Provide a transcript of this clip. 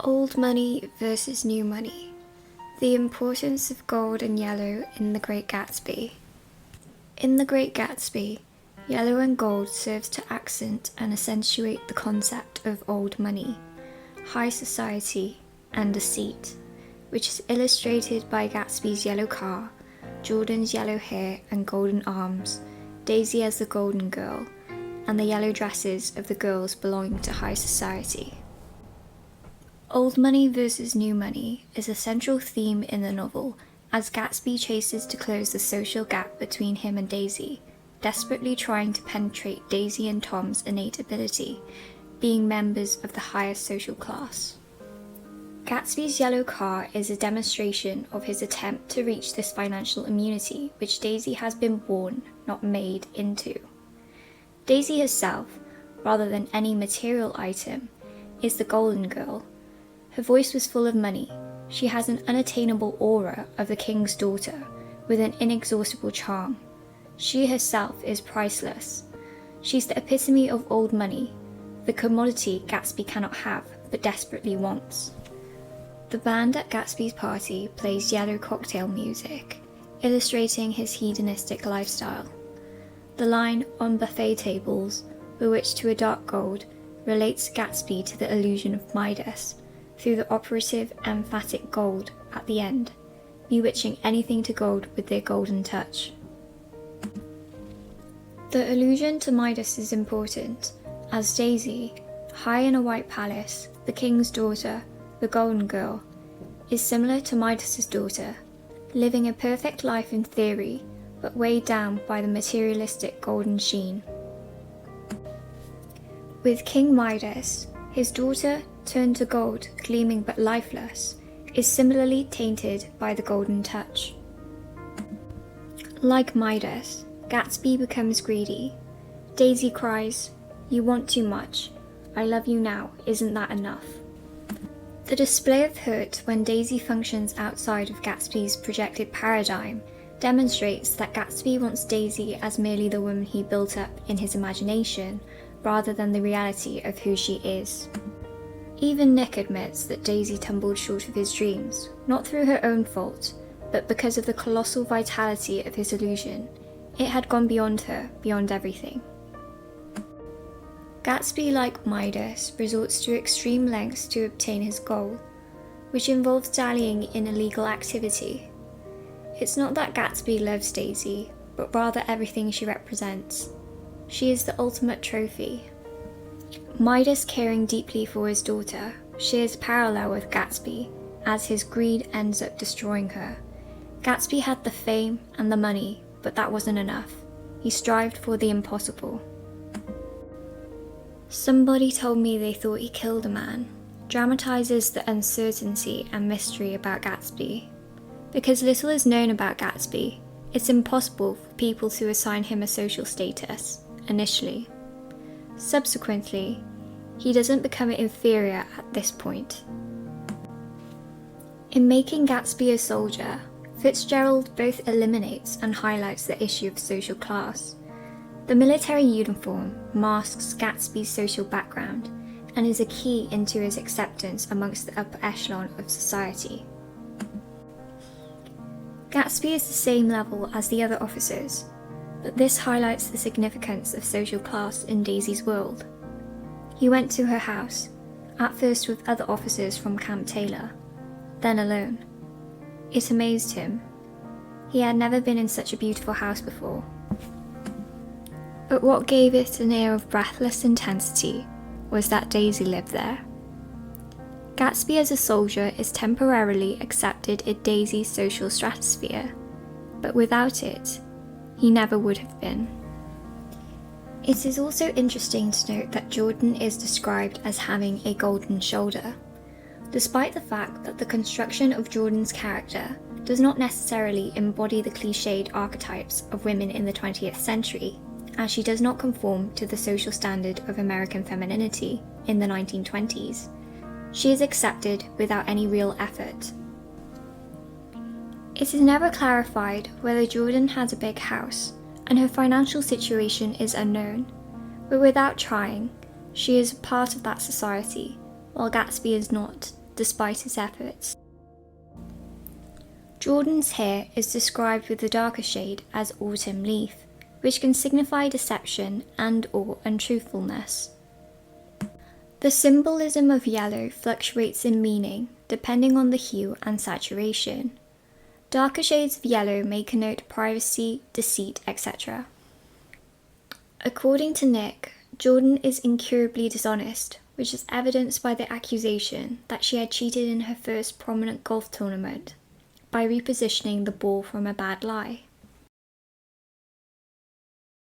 Old money versus new money. The importance of gold and yellow in The Great Gatsby. In The Great Gatsby, yellow and gold serves to accent and accentuate the concept of old money, high society, and deceit, which is illustrated by Gatsby's yellow car, Jordan's yellow hair and golden arms, Daisy as the golden girl, and the yellow dresses of the girls belonging to high society. Old money versus new money is a central theme in the novel, as Gatsby chases to close the social gap between him and Daisy, desperately trying to penetrate Daisy and Tom's innate ability, being members of the highest social class. Gatsby's yellow car is a demonstration of his attempt to reach this financial immunity which Daisy has been born, not made, into. Daisy herself, rather than any material item, is the golden girl. Her voice was full of money. She has an unattainable aura of the king's daughter, with an inexhaustible charm. She herself is priceless. She's the epitome of old money, the commodity Gatsby cannot have, but desperately wants. The band at Gatsby's party plays yellow cocktail music, illustrating his hedonistic lifestyle. The line, "on buffet tables, bewitched to a dark gold," relates Gatsby to the illusion of Midas, through the operative emphatic gold at the end, bewitching anything to gold with their golden touch. The allusion to Midas is important, as Daisy, high in a white palace, the king's daughter, the golden girl, is similar to Midas's daughter, living a perfect life in theory, but weighed down by the materialistic golden sheen. With King Midas, his daughter, turned to gold, gleaming but lifeless, is similarly tainted by the golden touch. Like Midas, Gatsby becomes greedy. Daisy cries, "You want too much. I love you now, isn't that enough?" The display of hurt when Daisy functions outside of Gatsby's projected paradigm demonstrates that Gatsby wants Daisy as merely the woman he built up in his imagination, rather than the reality of who she is. Even Nick admits that Daisy tumbled short of his dreams, not through her own fault, but because of the colossal vitality of his illusion. It had gone beyond her, beyond everything. Gatsby, like Midas, resorts to extreme lengths to obtain his goal, which involves dallying in illegal activity. It's not that Gatsby loves Daisy, but rather everything she represents. She is the ultimate trophy. Midas, caring deeply for his daughter, shares parallel with Gatsby, as his greed ends up destroying her. Gatsby had the fame and the money, but that wasn't enough. He strived for the impossible. Somebody told me they thought he killed a man, dramatizes the uncertainty and mystery about Gatsby. Because little is known about Gatsby, it's impossible for people to assign him a social status, initially. Subsequently, he doesn't become inferior at this point. In making Gatsby a soldier, Fitzgerald both eliminates and highlights the issue of social class. The military uniform masks Gatsby's social background and is a key into his acceptance amongst the upper echelon of society. Gatsby is the same level as the other officers, but this highlights the significance of social class in Daisy's world. He went to her house, at first with other officers from Camp Taylor, then alone. It amazed him. He had never been in such a beautiful house before. But what gave it an air of breathless intensity was that Daisy lived there. Gatsby as a soldier is temporarily accepted in Daisy's social stratosphere, but without it, he never would have been. It is also interesting to note that Jordan is described as having a golden shoulder, despite the fact that the construction of Jordan's character does not necessarily embody the cliched archetypes of women in the 20th century, as she does not conform to the social standard of American femininity in the 1920s. She is accepted without any real effort. It is never clarified whether Jordan has a big house, and her financial situation is unknown, but without trying, she is part of that society, while Gatsby is not, despite his efforts. Jordan's hair is described with the darker shade as autumn leaf, which can signify deception and/or untruthfulness. The symbolism of yellow fluctuates in meaning depending on the hue and saturation. Darker shades of yellow may connote privacy, deceit, etc. According to Nick, Jordan is incurably dishonest, which is evidenced by the accusation that she had cheated in her first prominent golf tournament by repositioning the ball from a bad lie.